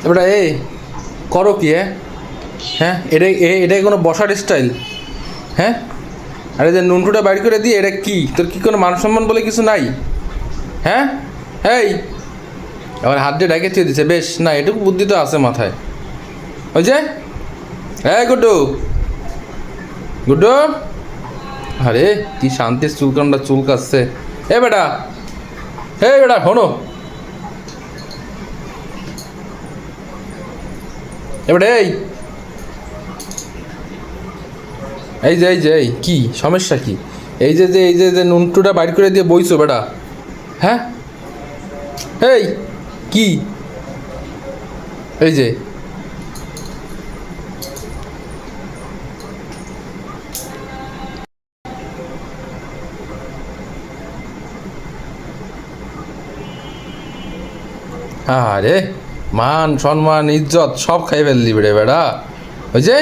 এবার এই করো কি? হ্যাঁ, এটাই কোনো বসার স্টাইল? হ্যাঁ, আরে যে নুনটুটা বাইর করে দিয়ে, এটা কি তোর কি কোনো মান সম্মান বলে কিছু নাই? হ্যাঁ, এই আবার হাত দিয়ে ডাকে থুয়ে দিছে। বেশ, না এটুকু বুদ্ধি তো আছে মাথায়। ওই যে হ্যাঁ, গুড্ডু গুড্ডু, আরে কি শান্তির চুলকানটা চুলকাচ্ছে। এ বেটা, হে বেটা শোনো, এবারে এই কি সমস্যা কি? এই যে নুনটুটা বাইর করে দিয়ে বইছো বেটা। হ্যাঁ, এই কি এই যে আরে মান সম্মান ইজ্জত সব খাই ফেললি বেড়ে বেড়া। ওই যে